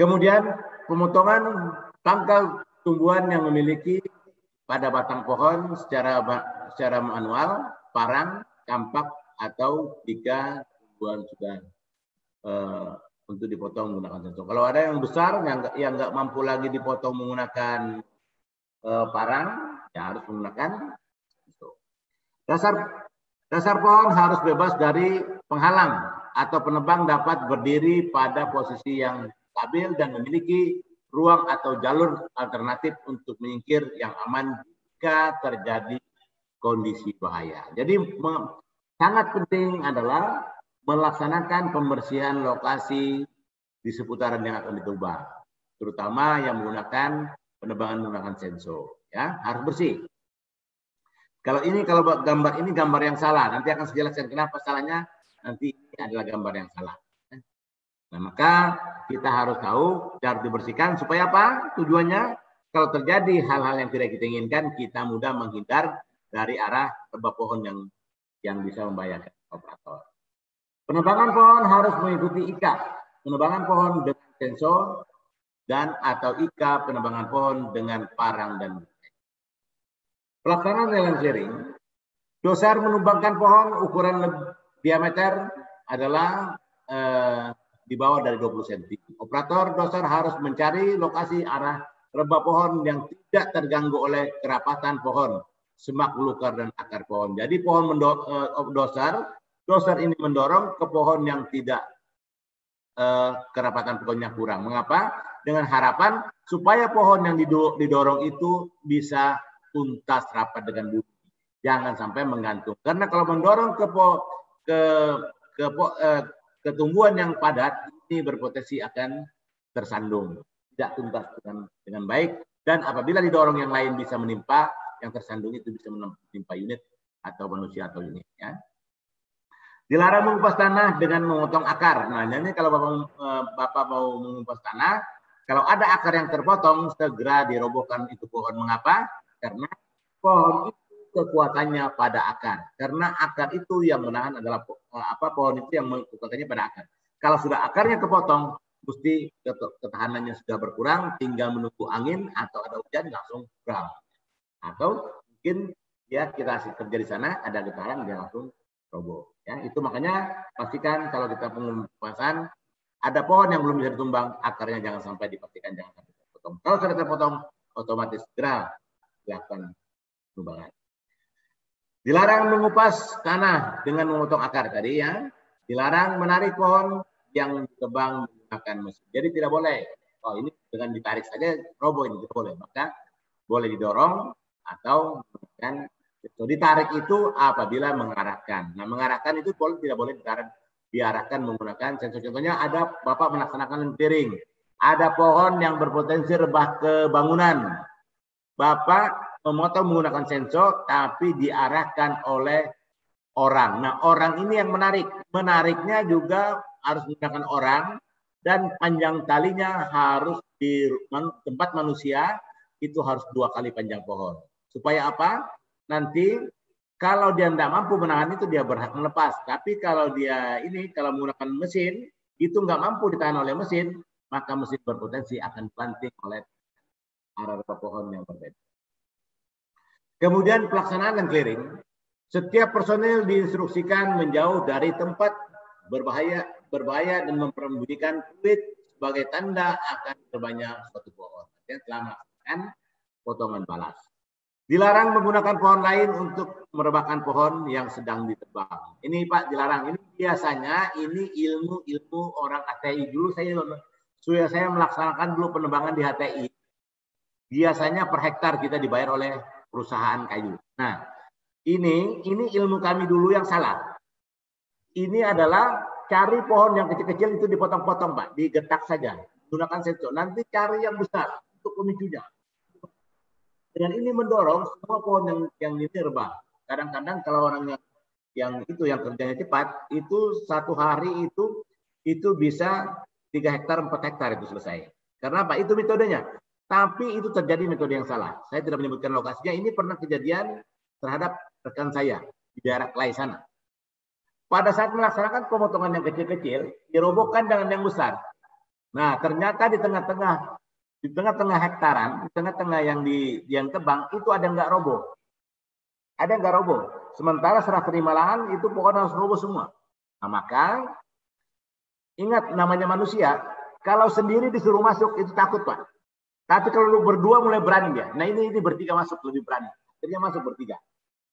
Kemudian pemotongan pangkal tumbuhan yang memiliki pada batang pohon secara manual, parang, kampak, atau jika tumbuhan sudah untuk dipotong menggunakan sensor. Kalau ada yang besar yang nggak mampu lagi dipotong menggunakan parang, ya harus menggunakan sensor. Dasar pohon harus bebas dari penghalang atau penebang, dapat berdiri pada posisi yang stabil dan memiliki ruang atau jalur alternatif untuk menyingkir yang aman jika terjadi kondisi bahaya. Jadi sangat penting adalah melaksanakan pembersihan lokasi di seputaran yang akan ditebang, terutama yang menggunakan penebangan menggunakan sensor. Ya, harus bersih. Kalau gambar ini gambar yang salah, nanti akan saya jelaskan kenapa salahnya. Nanti ini adalah gambar yang salah. Nah, maka kita harus tahu harus dibersihkan supaya apa? Tujuannya kalau terjadi hal-hal yang tidak kita inginkan, kita mudah menghindar dari arah rebah pohon yang bisa membahayakan operator. Penebangan pohon harus mengikuti IKA. Penebangan pohon dengan sensor dan atau IKA penebangan pohon dengan parang dan pelaksanaan lelang clearing. Doser menumbangkan pohon ukuran diameter adalah di bawah dari 20 cm. Operator doser harus mencari lokasi arah rebah pohon yang tidak terganggu oleh kerapatan pohon, semak belukar dan akar pohon. Jadi pohon doser ini mendorong ke pohon yang tidak kerapatan pohonnya kurang. Mengapa? Dengan harapan supaya pohon yang didorong itu bisa tuntas rapat dengan bumi. Jangan sampai menggantung. Karena kalau mendorong ke tumbuhan yang padat, ini berpotensi akan tersandung, tidak tuntas dengan baik. Dan apabila didorong yang lain bisa menimpa, yang tersandung itu bisa menimpa unit atau manusia atau unit. Ya. Dilarang mengupas tanah dengan memotong akar. Nah, ini kalau Bapak mau mengupas tanah, kalau ada akar yang terpotong, segera dirobohkan itu pohon. Mengapa? Karena pohon itu kekuatannya pada akar. Karena akar itu yang menahan adalah pohon itu yang kekuatannya pada akar. Kalau sudah akarnya kepotong, mesti ketahanannya sudah berkurang, tinggal menunggu angin atau ada hujan langsung ground. Atau mungkin ya kita kerja di sana ada getaran dia langsung roboh. Ya, itu makanya pastikan kalau kita pengupasan ada pohon yang belum bisa ditumbang, akarnya jangan sampai dipastikan jangan sampai terpotong. Kalau sudah terpotong, otomatis segera dilakukan tumbangan. Dilarang mengupas tanah dengan memotong akar tadi ya. Dilarang menarik pohon yang ditebang menggunakan mesin. Jadi tidak boleh. Oh ini dengan ditarik saja roboh ini tidak boleh. Maka boleh didorong atau menggunakan ditarik itu apabila mengarahkan. Nah mengarahkan itu tidak boleh diarahkan menggunakan sensor. Contohnya ada Bapak melaksanakan clearing. Ada pohon yang berpotensi rebah ke bangunan. Bapak memotong menggunakan sensor tapi diarahkan oleh orang. Nah, orang ini yang menarik. Menariknya juga harus menggunakan orang dan panjang talinya harus di tempat manusia itu harus 2 kali panjang pohon. Supaya apa? Nanti kalau dia tidak mampu menahan itu dia berhak melepas. Tapi kalau dia kalau menggunakan mesin itu nggak mampu ditahan oleh mesin, maka mesin berpotensi akan planting oleh arah pohon yang berbeda. Kemudian pelaksanaan dan clearing. Setiap personil diinstruksikan menjauh dari tempat berbahaya dan memperbunyikan peluit sebagai tanda akan terbangnya suatu pohon. Yang telah melakukan potongan balas. Dilarang menggunakan pohon lain untuk merebahkan pohon yang sedang ditebang. Ini Pak dilarang. Ini biasanya ini ilmu orang HTI. Dulu saya melaksanakan dulu penebangan di HTI. Biasanya per hektar kita dibayar oleh perusahaan kayu. Nah, ini ilmu kami dulu yang salah. Ini adalah cari pohon yang kecil-kecil itu dipotong-potong, Pak, digetak saja. Gunakan sensor. Nanti cari yang besar untuk pemicunya. Dengan ini mendorong semua pohon yang ini rebah. Kadang-kadang kalau orang yang kerjanya cepat, itu 1 hari itu bisa 3 hektar, 4 hektar itu selesai. Karena apa? Itu metodenya. Tapi itu terjadi metode yang salah. Saya tidak menyebutkan lokasinya. Ini pernah kejadian terhadap rekan saya di daerah Klai sana. Pada saat melaksanakan pemotongan yang kecil-kecil, dirobohkan dengan yang besar. Nah, ternyata di tengah-tengah hektaran, di tengah-tengah yang tebang itu ada yang nggak roboh. Ada yang nggak roboh. Sementara serah terima lahan itu pohon harus roboh semua. Nah, maka ingat namanya manusia, kalau sendiri disuruh masuk itu takut, Pak. Tapi kalau lu berdua mulai berani dia. Nah, ini bertiga masuk lebih berani. Akhirnya masuk bertiga.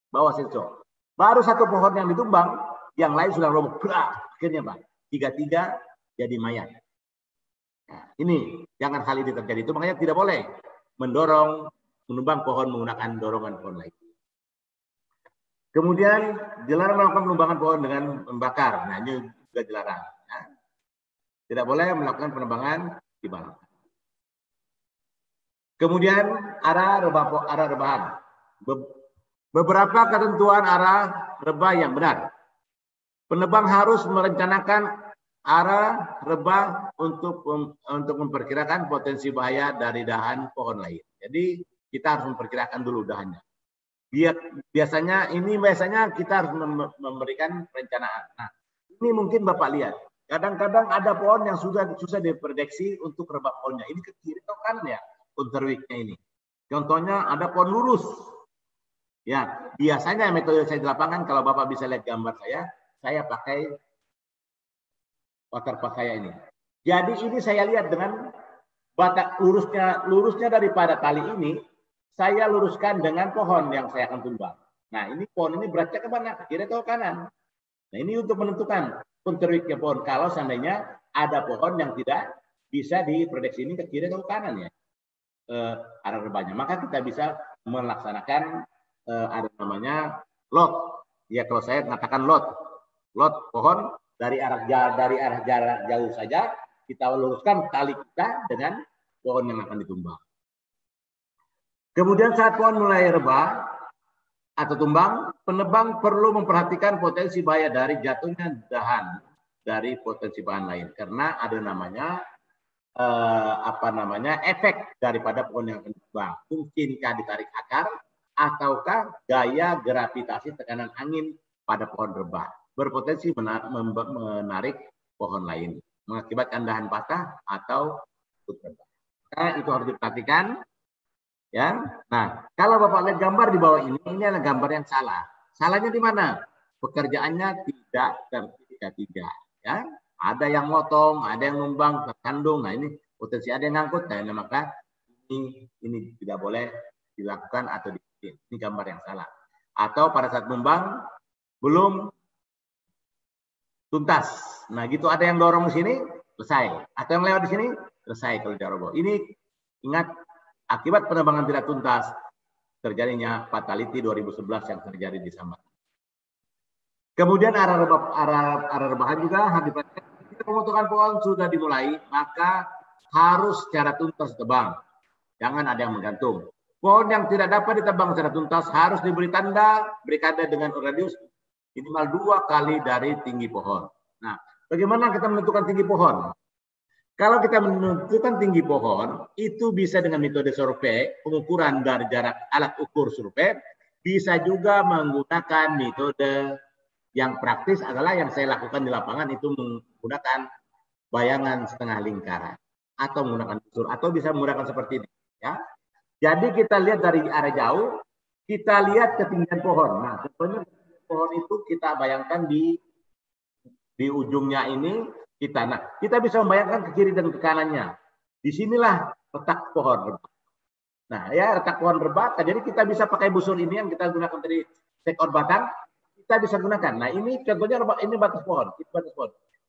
Bawa sensor. Baru satu pohon yang ditumbang, yang lain sudah roboh. Akhirnya, Pak, tiga-tiga jadi mayat. Nah, ini jangan hal ini terjadi. Itu makanya tidak boleh menumbang pohon menggunakan dorongan pohon lain. Kemudian dilarang melakukan penumbangan pohon dengan membakar. Nah, ini juga dilarang. Nah, tidak boleh melakukan penebangan di malam. Kemudian arah rebahan. Beberapa ketentuan arah rebah yang benar. Penebang harus merencanakan arah rebah untuk memperkirakan potensi bahaya dari dahan pohon lain. Jadi kita harus memperkirakan dulu dahannya. Biasanya kita harus memberikan perencanaan. Nah, ini mungkin Bapak lihat. Kadang-kadang ada pohon yang susah diprediksi untuk rebah pohonnya. Ini ke kiri atau kanan ya, counterweightnya ini. Contohnya ada pohon lurus. Ya, biasanya metode saya di lapangan kalau Bapak bisa lihat gambar saya pakai waterpark saya ini. Jadi ini saya lihat dengan batak lurusnya daripada tali ini, saya luruskan dengan pohon yang saya akan tumbang. Nah, ini pohon ini beratnya ke mana? Ke kiri atau kanan? Nah, ini untuk menentukan counterweightnya pohon. Kalau seandainya ada pohon yang tidak bisa diprediksi ini ke kiri atau kanan ya, arah rebahnya. Maka kita bisa melaksanakan ada namanya lot. Ya, kalau saya mengatakan lot pohon dari arah jarak jauh saja kita luruskan tali kita dengan pohon yang akan ditumbang. Kemudian saat pohon mulai rebah atau tumbang, penebang perlu memperhatikan potensi bahaya dari jatuhnya dahan dari potensi bahan lain karena ada namanya efek daripada pohon yang akan ditumbang. Mungkinkah ditarik akar ataukah gaya gravitasi tekanan angin pada pohon rebah berpotensi menarik pohon lain, mengakibatkan dahan patah atau rebah. Nah, itu harus diperhatikan. Ya, nah kalau Bapak lihat gambar di bawah ini adalah gambar yang salah. Salahnya di mana? Pekerjaannya tidak tertiga-tiga. Ya, ada yang motong, ada yang numbang, tersandung. Nah ini potensi ada yang ngangkut. Nah maka ini tidak boleh dilakukan atau dibikin. Ini gambar yang salah. Atau pada saat numbang belum tuntas. Nah gitu ada yang dorong di sini selesai. Atau yang lewat di sini selesai kalau dia roboh. Ini ingat. Akibat penebangan tidak tuntas, terjadinya fatality 2011 yang terjadi di Sambas. Kemudian arah rebahan juga harus diperhatikan. Jika pemotongan pohon sudah dimulai, maka harus secara tuntas ditebang. Jangan ada yang menggantung. Pohon yang tidak dapat ditebang secara tuntas harus diberi tanda dengan radius minimal 2 kali dari tinggi pohon. Nah, bagaimana kita menentukan tinggi pohon? Kalau kita menentukan tinggi pohon, itu bisa dengan metode survei, pengukuran dari jarak alat ukur survei, bisa juga menggunakan metode yang praktis adalah yang saya lakukan di lapangan itu menggunakan bayangan setengah lingkaran atau menggunakan busur atau bisa menggunakan seperti ini. Ya. Jadi kita lihat dari arah jauh, kita lihat ketinggian pohon. Nah, contohnya pohon itu kita bayangkan di ujungnya ini. Kita bisa membayangkan ke kiri dan ke kanannya. Disinilah letak pohon rebah. Nah, ya letak pohon rebah. Jadi kita bisa pakai busur ini yang kita gunakan dari sekor batang. Kita bisa gunakan. Nah, ini contohnya ini batas pohon.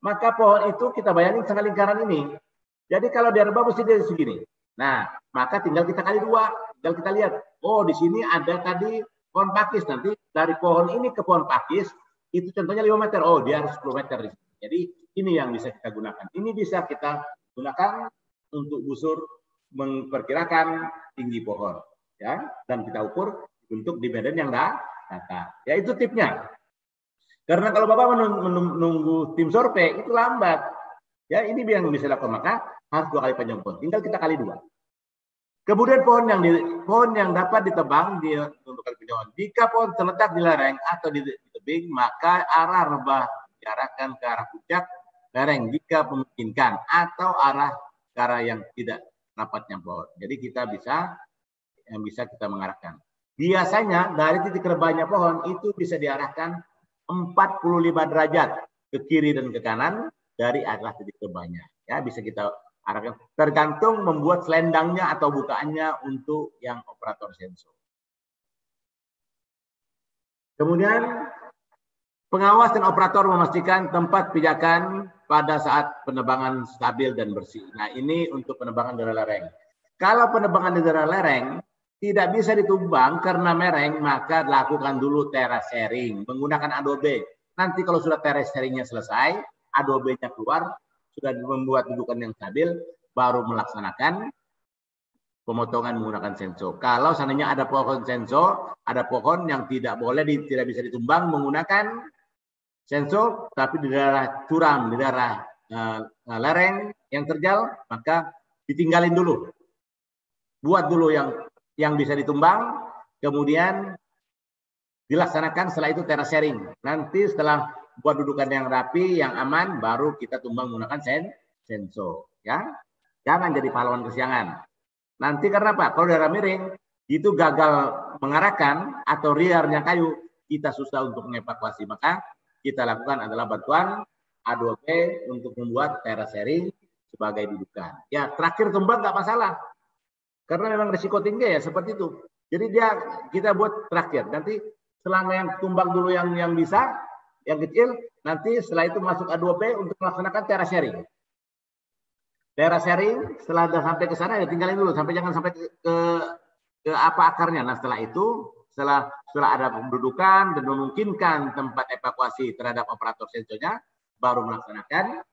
Maka pohon itu kita bayangin setengah lingkaran ini. Jadi kalau dia rebah mesti dia segini. Nah, maka tinggal kita kali 2. Tinggal kita lihat. Oh, di sini ada tadi pohon pakis. Nanti dari pohon ini ke pohon pakis itu contohnya 5 meter. Oh, dia harus 10 meter. Jadi ini yang bisa kita gunakan. Ini bisa kita gunakan untuk busur memperkirakan tinggi pohon, ya, dan kita ukur untuk di medan yang datar. Ya itu tipnya. Karena kalau Bapak menunggu tim survei itu lambat. Ya ini yang bisa dilakukan, maka harus 2 kali panjang pohon. Tinggal kita kali 2. Kemudian pohon yang dapat ditebang untuk penjauhan. Jika pohon terletak di lereng atau di tebing, maka arah rebah diarahkan ke arah puncak lereng jika memungkinkan, atau arah ke arah yang tidak rapatnya pohon. Jadi kita bisa kita mengarahkan. Biasanya dari titik rebahnya pohon itu bisa diarahkan 45 derajat ke kiri dan ke kanan dari arah titik rebahnya. Ya, bisa kita arahkan tergantung membuat selendangnya atau bukaannya untuk yang operator sensor. Kemudian pengawas dan operator memastikan tempat pijakan pada saat penebangan stabil dan bersih. Nah, ini untuk penebangan daerah lereng. Kalau penebangan di daerah lereng tidak bisa ditumbang karena mereng, maka lakukan dulu terasering menggunakan adobe. Nanti kalau sudah terasering-nya selesai, adobe-nya keluar, sudah membuat dudukan yang stabil, baru melaksanakan pemotongan menggunakan sensor. Kalau seandainya ada pohon sensor, ada pohon yang tidak bisa ditumbang menggunakan sensor, tapi di daerah curam, di daerah lereng yang terjal, maka ditinggalin dulu. Buat dulu yang bisa ditumbang, kemudian dilaksanakan setelah itu terasering. Nanti setelah buat dudukan yang rapi, yang aman, baru kita tumbang menggunakan sensor. Ya, jangan jadi pahlawan kesiangan. Nanti karena apa? Kalau daerah miring itu gagal mengarahkan atau riarnya kayu, kita susah untuk mengevakuasi. Maka kita lakukan adalah bantuan A2P untuk membuat terasering sebagai dudukan. Ya, terakhir tumbang nggak masalah. Karena memang risiko tinggi ya seperti itu. Jadi kita buat terakhir. Nanti selama yang tumbang dulu yang bisa, yang kecil, nanti setelah itu masuk A2P untuk melaksanakan terasering. Terasering setelah sampai ke sana ya tinggalin dulu jangan sampai ke apa akarnya. Nah, setelah itu setelah ada pendudukan dan memungkinkan tempat evakuasi terhadap operator sensornya, baru melaksanakan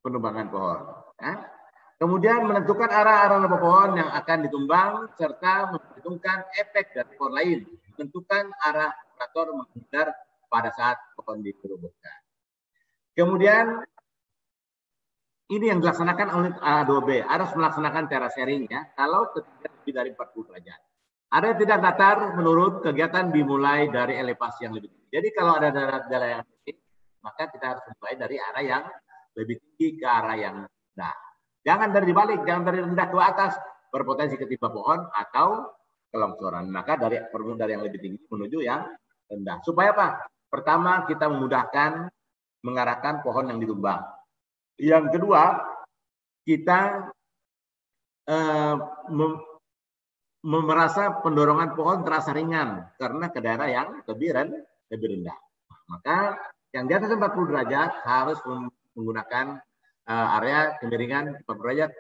penumbangan pohon. Ya. Kemudian menentukan arah pohon yang akan ditumbang serta memperhitungkan efek dari pohon lain. Menentukan arah operator menghindar pada saat pohon dirobohkan. Kemudian ini yang dilaksanakan oleh A2B, harus melaksanakan terasering ya, kalau ketinggian lebih dari 40 derajat. Ada yang tidak datar menurut kegiatan dimulai dari elevasi yang lebih tinggi. Jadi kalau ada daerah yang tinggi, maka kita harus mulai dari arah yang lebih tinggi ke arah yang rendah. Jangan dari balik, jangan dari rendah ke atas, berpotensi ketimpa pohon atau kelongsoran. Maka dari yang lebih tinggi menuju yang rendah. Supaya apa? Pertama, kita memudahkan mengarahkan pohon yang ditumbang. Yang kedua, kita merasa pendorongan pohon terasa ringan karena ke daerah yang lebih rendah. Maka yang di atas 40 derajat harus menggunakan area kemiringan 40 derajat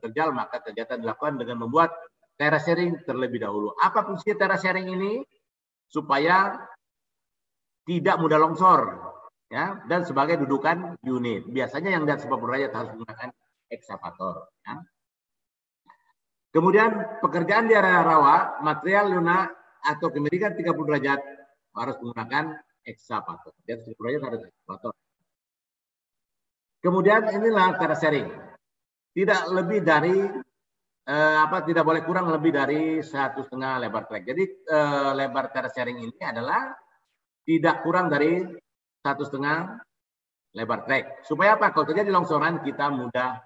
terjal, maka kegiatan dilakukan dengan membuat terasering terlebih dahulu. Apa fungsi terasering ini? Supaya tidak mudah longsor, ya, dan sebagai dudukan unit. Biasanya yang di atas 40 derajat harus menggunakan ekskavator. Ya. Kemudian pekerjaan di area rawa, material lunak atau kemiringan 30 derajat harus menggunakan ekskavator. Di atas 30 derajat harus ekskavator. Kemudian inilah terasering. Tidak lebih dari tidak boleh kurang lebih dari 1,5 lebar trek. Jadi lebar terasering ini adalah tidak kurang dari 1,5 lebar trek. Supaya apa? Kalau terjadi longsoran kita mudah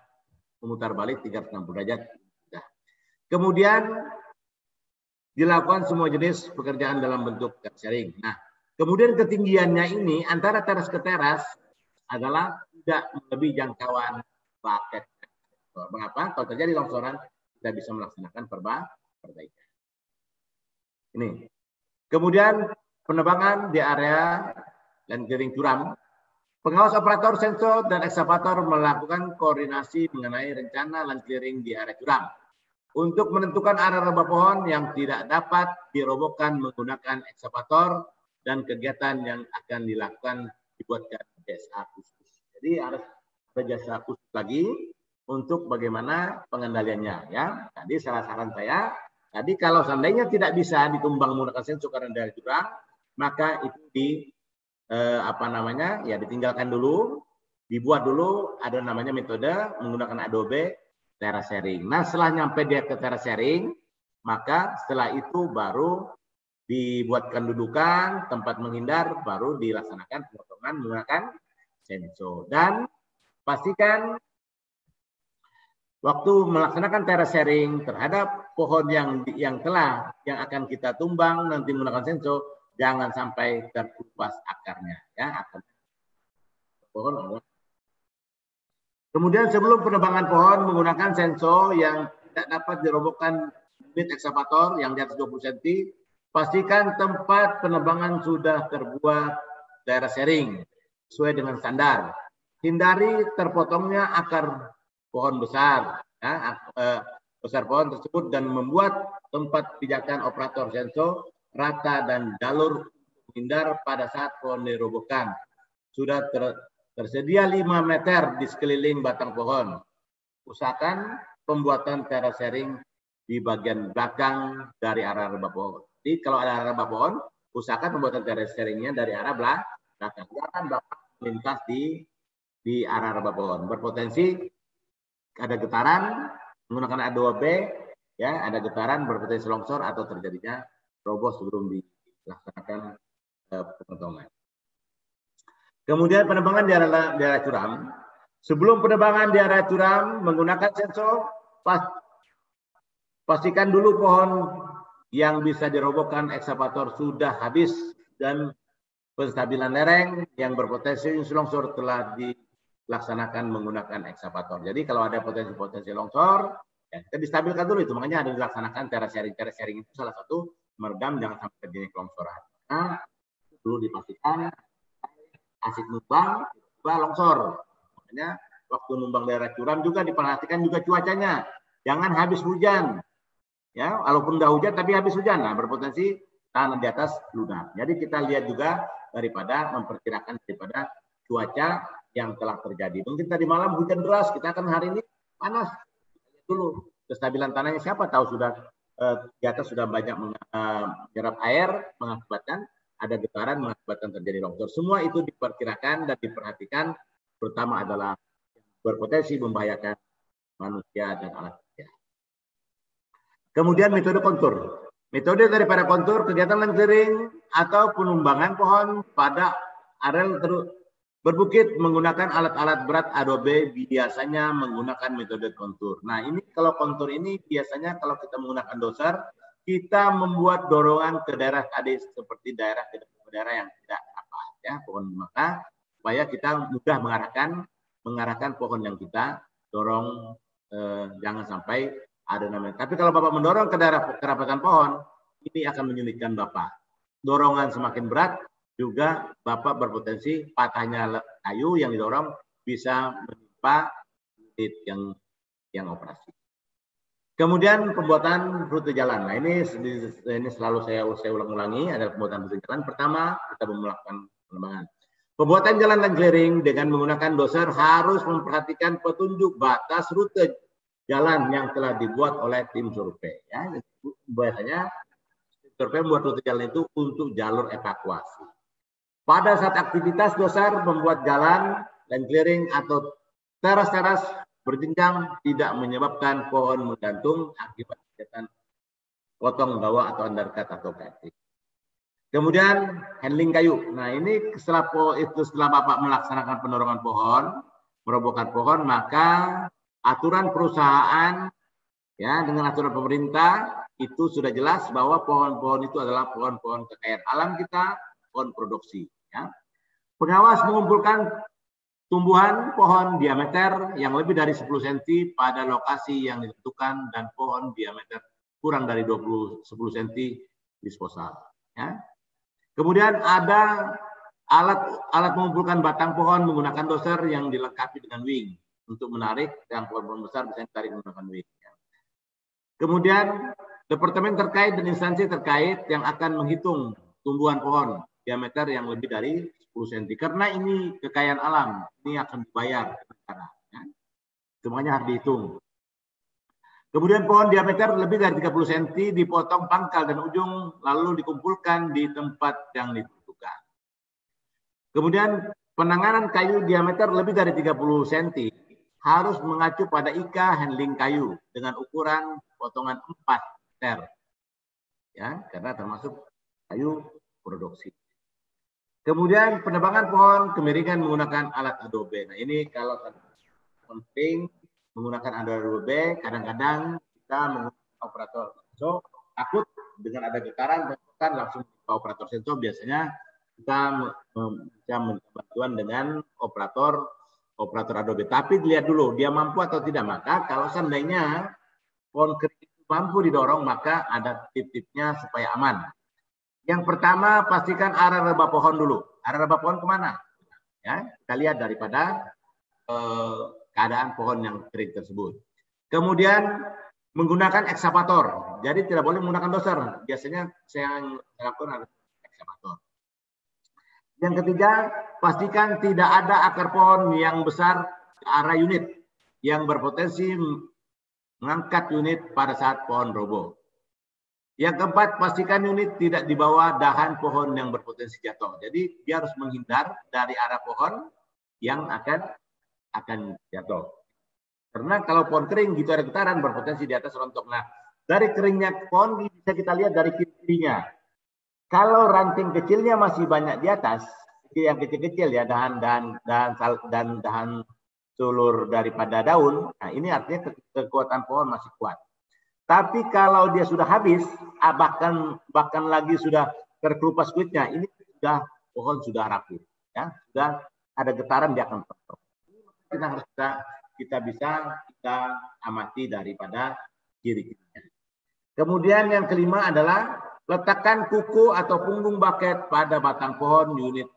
memutar balik 360 derajat. Kemudian dilakukan semua jenis pekerjaan dalam bentuk terasering. Nah, kemudian ketinggiannya ini antara teras ke teras adalah tidak melebihi jangkauan paket. Mengapa? Kalau terjadi longsoran, kita bisa melaksanakan perbaikan. Ini. Kemudian penebangan di area land clearing curam. Pengawas operator sensor dan ekskavator melakukan koordinasi mengenai rencana land clearing di area curam. Untuk menentukan arah rebah pohon yang tidak dapat dirobohkan menggunakan ekskavator dan kegiatan yang akan dilakukan dibuatkan jasa khusus. Jadi harus ada jasa khusus lagi untuk bagaimana pengendaliannya ya. Tadi saran saya, tadi kalau seandainya tidak bisa ditumbang menggunakan sensor karena dari jurang, maka itu ditinggalkan dulu, dibuat dulu ada namanya metode menggunakan adobe terasering. Nah, setelah nyampe dia ke terasering, maka setelah itu baru dibuatkan dudukan, tempat menghindar, baru dilaksanakan pemotongan menggunakan senso. Dan pastikan waktu melaksanakan terasering terhadap pohon yang akan kita tumbang nanti menggunakan senso, jangan sampai terkupas akarnya, ya. Pohon. Kemudian sebelum penebangan pohon menggunakan senso yang tidak dapat dirobohkan unit ekskavator yang di atas 20 cm, pastikan tempat penebangan sudah terbuat daerah sharing sesuai dengan standar. Hindari terpotongnya akar pohon besar, ya, besar pohon tersebut, dan membuat tempat pijakan operator senso rata dan jalur menghindar pada saat pohon dirobohkan. Sudah tersedia 5 meter di sekeliling batang pohon. Usahakan pembuatan terasering di bagian belakang dari arah rebah pohon. Jadi kalau ada arah rebah pohon, usahakan pembuatan terasering-nya dari arah belakang. Jangan Bapak melintas di arah rebah pohon. Berpotensi ada getaran menggunakan A2B, ya, ada getaran berpotensi longsor atau terjadinya roboh sebelum dilaksanakan pemotongan. Kemudian penebangan di area curam. Sebelum penebangan di area curam menggunakan senso, pastikan dulu pohon yang bisa dirobohkan ekskavator sudah habis dan penstabilan lereng yang berpotensi longsor telah dilaksanakan menggunakan ekskavator. Jadi kalau ada potensi longsor, ya kita distabilkan dulu itu. Makanya ada dilaksanakan terasering. Terasering itu salah satu meredam jangan sampai terjadi kelongsoran. Nah, perlu dipastikan asik numbang, longsor. Makanya waktu numbang daerah curam juga diperhatikan juga cuacanya. Jangan habis hujan. Ya, walaupun udah hujan tapi habis hujan, nah berpotensi tanah di atas lunak. Jadi kita lihat juga memperkirakan daripada cuaca yang telah terjadi. Mungkin tadi malam hujan deras, kita akan hari ini panas. Dulu kestabilan tanahnya siapa tahu sudah di atas sudah banyak menyerap air mengakibatkan ada getaran mengakibatkan terjadi longsor. Semua itu diperkirakan dan diperhatikan, terutama adalah berpotensi membahayakan manusia dan alat kerja. Kemudian metode kontur. Metode daripada kontur, kegiatan land clearing atau penumbangan pohon pada areal berbukit menggunakan alat-alat berat A2B biasanya menggunakan metode kontur. Nah, ini kalau kontur ini biasanya kalau kita menggunakan doser, kita membuat dorongan ke daerah tadi seperti daerah yang tidak apa ya pohon, maka supaya kita mudah mengarahkan pohon yang kita dorong, jangan sampai ada namanya. Tapi kalau Bapak mendorong ke daerah kerapatan pohon, ini akan menyulitkan Bapak. Dorongan semakin berat, juga Bapak berpotensi patahnya kayu yang didorong bisa menimpa unit yang operasi. Kemudian pembuatan rute jalan. Nah, ini selalu saya ulang-ulangi, adalah pembuatan rute jalan. Pertama, kita melakukan pengembangan. Pembuatan jalan land clearing dengan menggunakan doser harus memperhatikan petunjuk batas rute jalan yang telah dibuat oleh tim survei. Ya, biasanya survei membuat rute jalan itu untuk jalur evakuasi. Pada saat aktivitas doser membuat jalan land clearing atau teras-teras berjenjang tidak menyebabkan pohon menggantung akibat kegiatan potong bawah atau undercut atau cutting. Kemudian handling kayu. Nah, ini setelah Bapak melaksanakan pendorongan pohon, merobohkan pohon, maka aturan perusahaan ya dengan aturan pemerintah itu sudah jelas bahwa pohon-pohon itu adalah pohon-pohon kekayaan alam kita, pohon produksi. Ya. Pengawas mengumpulkan tumbuhan pohon diameter yang lebih dari 10 cm pada lokasi yang ditentukan dan pohon diameter kurang dari 10 cm disposal. Ya. Kemudian ada alat mengumpulkan batang pohon menggunakan doser yang dilengkapi dengan wing untuk menarik yang pohon besar bisa ditarik menggunakan wing. Ya. Kemudian departemen terkait dan instansi terkait yang akan menghitung tumbuhan pohon diameter yang lebih dari 10 cm. Karena ini kekayaan alam, ini akan dibayar ke negara. Ya. Semuanya harus dihitung. Kemudian pohon diameter lebih dari 30 cm dipotong pangkal dan ujung lalu dikumpulkan di tempat yang ditentukan. Kemudian penanganan kayu diameter lebih dari 30 cm harus mengacu pada IKA handling kayu dengan ukuran potongan 4 meter. Ya, karena termasuk kayu produksi. Kemudian penebangan pohon kemiringan menggunakan alat adobe. Nah ini kalau penting menggunakan adobe, kadang-kadang kita menggunakan operator sensor, takut dengan ada getaran kan langsung ke operator sensor. Biasanya kita bisa minta bantuan dengan operator adobe. Tapi dilihat dulu dia mampu atau tidak. Maka kalau seandainya pohon kering mampu didorong, maka ada tip-tipnya supaya aman. Yang pertama, pastikan arah rebah pohon dulu. Arah rebah pohon kemana? Ya, kita lihat daripada keadaan pohon yang kering tersebut. Kemudian menggunakan ekskavator. Jadi tidak boleh menggunakan doser. Biasanya saya lakukan ekskavator. Yang ketiga, pastikan tidak ada akar pohon yang besar ke arah unit yang berpotensi mengangkat unit pada saat pohon roboh. Yang keempat, pastikan unit tidak di bawah dahan pohon yang berpotensi jatuh. Jadi dia harus menghindar dari arah pohon yang akan jatuh. Karena kalau pohon kering gitu ada getaran berpotensi di atas rontok. Nah, dari keringnya pohon bisa kita lihat dari kiri-kirinya. Kalau ranting kecilnya masih banyak di atas, yang kecil-kecil ya dahan sulur daripada daun, nah ini artinya kekuatan pohon masih kuat. Tapi kalau dia sudah habis, bahkan lagi sudah terkelupas kulitnya, ini pohon sudah rapuh, ya sudah ada getaran dia akan rontok. Kita harus kita amati daripada kiri-kirinya. Kemudian yang kelima adalah letakkan kuku atau punggung baket pada batang pohon unit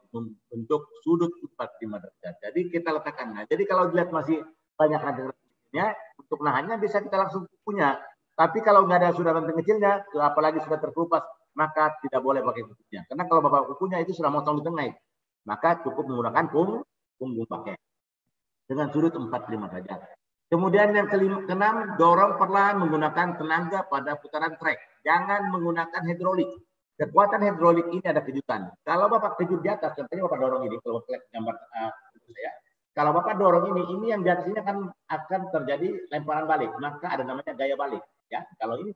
untuk sudut 45 derajat. Jadi kita letakkan. Nah, jadi kalau dilihat masih banyak ranting-rantingnya, untuk nahannya bisa kita langsung kukunya. Tapi kalau nggak ada sudah ranting kecilnya, apalagi sudah terkelupas, maka tidak boleh pakai kukunya. Karena kalau bapak kukunya itu sudah motong di tengah, maka cukup menggunakan punggung baket dengan sudut 45 derajat. Kemudian yang keenam, dorong perlahan menggunakan tenaga pada putaran trek. Jangan menggunakan hidrolik. Kekuatan hidrolik ini ada kejutan. Kalau Bapak kejut di atas, contohnya Bapak dorong ini, kalau Bapak gambar saya, kalau Bapak dorong ini yang di atas ini akan terjadi lemparan balik. Maka ada namanya gaya balik. Ya, kalau ini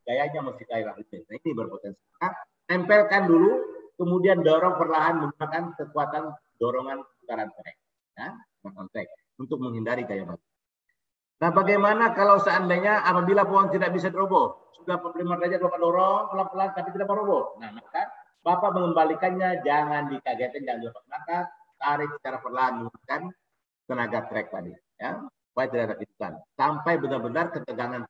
gayanya mesti gaya balik. Nah, ini berpotensi. Nah, tempelkan dulu, kemudian dorong perlahan menggunakan kekuatan dorongan putaran trek. Ya, trek untuk menghindari gaya balik. Nah, bagaimana kalau seandainya apabila pohon tidak bisa diroboh? Sudah 45 derajat Bapak dorong pelan-pelan tapi tidak meroboh. Nah, maka Bapak mengembalikannya jangan dikagetkan, jangan dilepas. Maka tarik secara perlahan menggunakan tenaga trek tadi, ya, supaya tidak ada kejutan. Sampai benar-benar ketegangan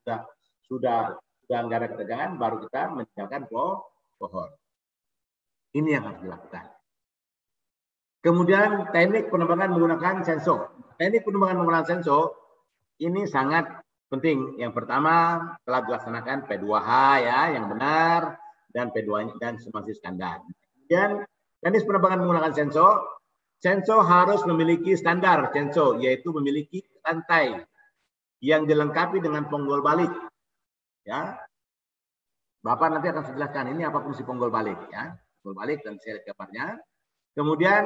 sudah nggak ada ketegangan, baru kita meninggalkan pohon. Ini yang harus dilakukan. Kemudian teknik penebangan menggunakan sensor. Teknik penebangan menggunakan sensor ini sangat penting. Yang pertama telah dilaksanakan P2H ya yang benar dan P2 dan masih standar. Kemudian teknik penebangan menggunakan sensor. Sensor harus memiliki standar sensor, yaitu memiliki rantai yang dilengkapi dengan ponggol balik. Ya, Bapak nanti akan jelaskan ini apa fungsi ponggol balik ya, ponggol balik dan saya gambarnya. Kemudian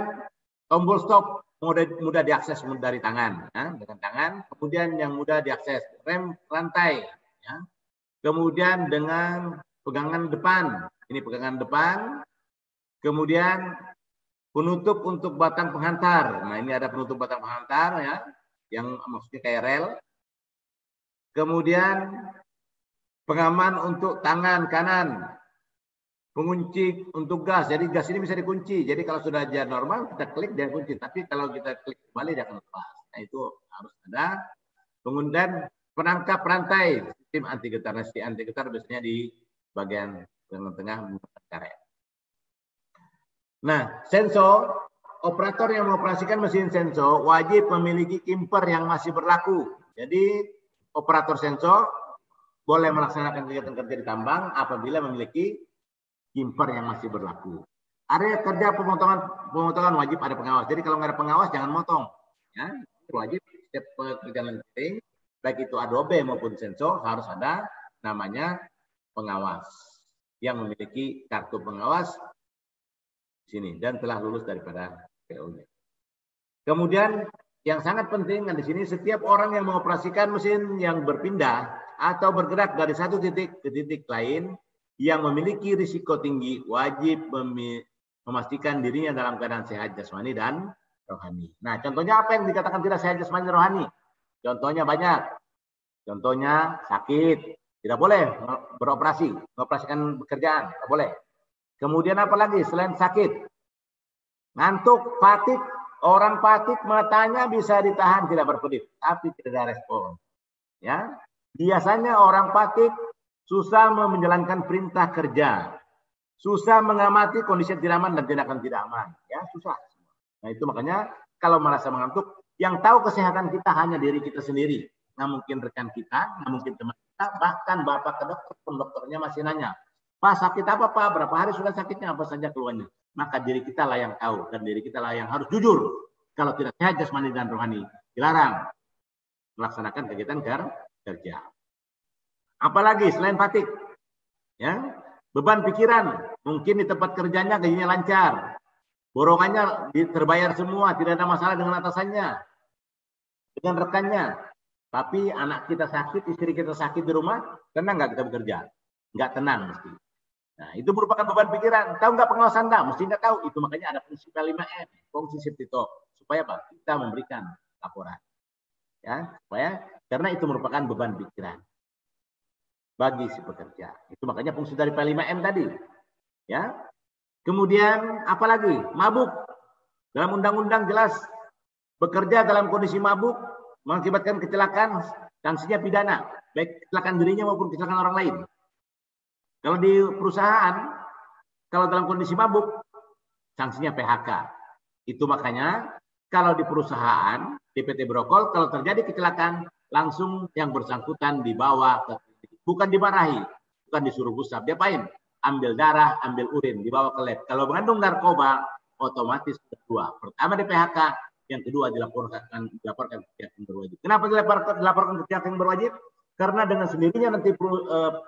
tombol stop mudah diakses dari tangan, ya, dengan tangan. Kemudian yang mudah diakses rem rantai, ya. Kemudian dengan pegangan depan, ini pegangan depan. Kemudian penutup untuk batang penghantar. Nah ini ada penutup batang penghantar ya, yang maksudnya kayak rel. Kemudian pengaman untuk tangan kanan. Pengunci untuk gas, jadi gas ini bisa dikunci. Jadi kalau sudah jalan normal kita klik dan kunci, tapi kalau kita klik kembali dia akan lepas. Nah itu harus ada. Kemudian penangkap rantai, sistem anti getar. Sistem anti getar biasanya di bagian tengah menggunakan karet. Nah sensor, operator yang mengoperasikan mesin sensor wajib memiliki kimper yang masih berlaku. Jadi operator sensor boleh melaksanakan kegiatan kerja di tambang apabila memiliki kimper yang masih berlaku. Area kerja pemotongan wajib ada pengawas. Jadi kalau nggak ada pengawas jangan motong. Ya, wajib setiap pekerjaan penting, baik itu adobe maupun sensor harus ada namanya pengawas yang memiliki kartu pengawas di sini dan telah lulus daripada PO-nya. Kemudian yang sangat penting di sini setiap orang yang mengoperasikan mesin yang berpindah atau bergerak dari satu titik ke titik lain yang memiliki risiko tinggi wajib memastikan dirinya dalam keadaan sehat jasmani dan rohani. Nah, contohnya apa yang dikatakan tidak sehat jasmani dan rohani? Contohnya banyak. Contohnya sakit, tidak boleh beroperasi, mengoperasikan pekerjaan, tidak boleh. Kemudian apa lagi selain sakit? Ngantuk, fatik, orang fatik matanya bisa ditahan tidak berkedip, tapi tidak ada respon. Ya, biasanya orang fatik susah menjalankan perintah kerja, susah mengamati kondisi tidak aman dan tindakan tidak aman. Ya, susah. Nah itu makanya kalau merasa mengantuk, yang tahu kesehatan kita hanya diri kita sendiri. Nah mungkin rekan kita, nah mungkin teman kita, bahkan bapak ke dokter pun dokternya masih nanya, Pak sakit apa Pak? Berapa hari sudah sakitnya? Apa saja keluhannya? Maka diri kita lah yang tahu dan diri kita lah yang harus jujur. Kalau tidak sehat jasmani dan rohani, dilarang melaksanakan kegiatan kerja. Apalagi selain fatik, ya beban pikiran, mungkin di tempat kerjanya gajinya lancar, borongannya terbayar semua, tidak ada masalah dengan atasannya, dengan rekannya. Tapi anak kita sakit, istri kita sakit di rumah, tenang nggak kita bekerja? Nggak tenang mesti. Nah, itu merupakan beban pikiran. Tahu nggak pengawasan Anda? Mesti nggak tahu. Itu makanya ada fungsi P5M, fungsi safety talk. Supaya apa? Kita memberikan laporan. Ya, supaya karena itu merupakan beban pikiran bagi si pekerja. Itu makanya fungsi dari P5M tadi. Ya. Kemudian apalagi? Mabuk. Dalam undang-undang jelas bekerja dalam kondisi mabuk mengakibatkan kecelakaan, sanksinya pidana, baik kecelakaan dirinya maupun kecelakaan orang lain. Kalau di perusahaan, kalau dalam kondisi mabuk, sanksinya PHK. Itu makanya kalau di perusahaan, di PT Brokol, kalau terjadi kecelakaan, langsung yang bersangkutan dibawa ke klinik. Bukan dimarahi, bukan disuruh gusap. Diapain? Ambil darah, ambil urin, dibawa ke lab. Kalau mengandung narkoba, otomatis kedua. Pertama di PHK, yang kedua dilaporkan ke pihak yang berwajib. Kenapa dilaporkan ke pihak yang berwajib? Karena dengan sendirinya nanti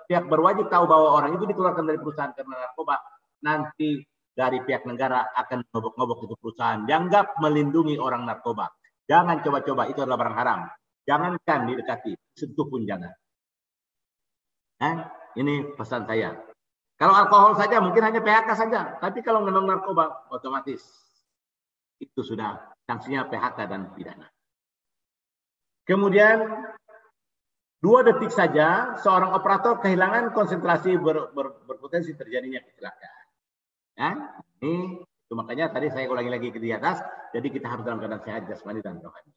pihak berwajib tahu bahwa orang itu dikeluarkan dari perusahaan karena narkoba. Nanti dari pihak negara akan ngobok-ngobok itu perusahaan. Dianggap melindungi orang narkoba. Jangan coba-coba, itu adalah barang haram. Jangankan didekati, sentuh pun jangan. Nah, ini pesan saya. Kalau alkohol saja mungkin hanya PHK saja. Tapi kalau mengandung narkoba, otomatis itu sudah sanksinya PHK dan pidana. Kemudian 2 detik saja seorang operator kehilangan konsentrasi berpotensi terjadinya kecelakaan. Ya, ini itu makanya tadi saya ulangi lagi di atas. Jadi kita harus dalam keadaan sehat jasmani dan rohani.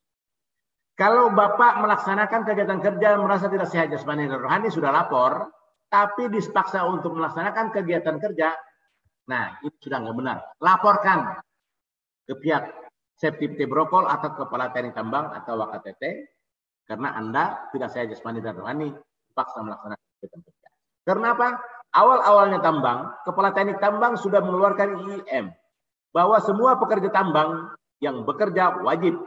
Kalau Bapak melaksanakan kegiatan kerja merasa tidak sehat jasmani dan rohani sudah lapor, tapi dipaksa untuk melaksanakan kegiatan kerja, nah itu sudah nggak benar. Laporkan ke pihak Safety Brokol atau Kepala Teknik Tambang atau WKTT karena Anda tidak sehat jasmani dan rohani dipaksa melaksanakan kegiatan kerja. Karena apa? Awal-awalnya tambang, Kepala Teknik Tambang sudah mengeluarkan IIM bahwa semua pekerja tambang yang bekerja wajib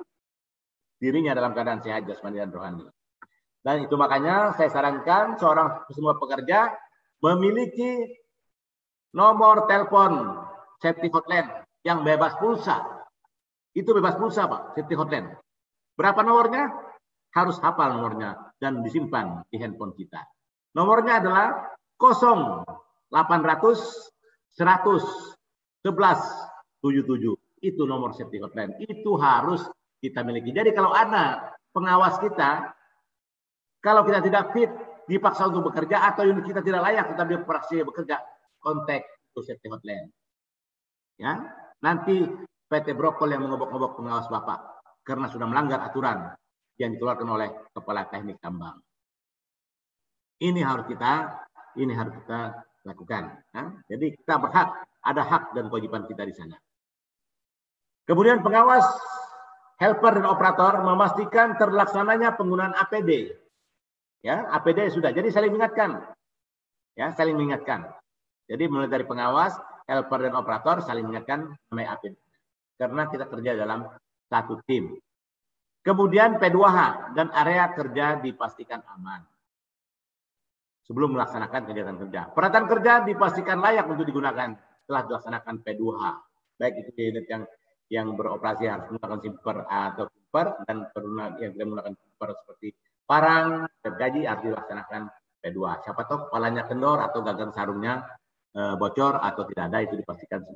dirinya dalam keadaan sehat jasmani dan rohani. Dan itu makanya saya sarankan semua pekerja memiliki nomor telepon safety hotline yang bebas pulsa. Itu bebas pulsa, Pak, safety hotline. Berapa nomornya? Harus hafal nomornya dan disimpan di handphone kita. Nomornya adalah 0800 100 11 77. Itu nomor safety hotline. Itu harus kita miliki. Jadi kalau ada pengawas kita, kalau kita tidak fit, dipaksa untuk bekerja atau unit kita tidak layak tetapi praksi bekerja, kontak itu safety hotline. Ya, nanti PT Brokol yang mengobok-ngobok pengawas Bapak karena sudah melanggar aturan yang dikeluarkan oleh Kepala Teknik Tambang. Ini harus kita lakukan. Ya. Jadi kita berhak, ada hak dan kewajiban kita di sana. Kemudian pengawas, helper dan operator memastikan terlaksananya penggunaan APD. Ya, APD sudah. Jadi saling mengingatkan. Ya, saling mengingatkan. Jadi mulai dari pengawas, helper dan operator saling mengingatkan mengenai APD. Karena kita kerja dalam satu tim. Kemudian P2H dan area kerja dipastikan aman sebelum melaksanakan kegiatan kerja. Peralatan kerja dipastikan layak untuk digunakan setelah dilaksanakan P2H. Baik itu unit yang beroperasi harus menggunakan simper atau simper dan yang tidak menggunakan simper seperti parang, gergaji harus dilaksanakan P2. Siapa tahu kepalanya kendor atau gagang sarungnya bocor atau tidak ada, itu dipastikan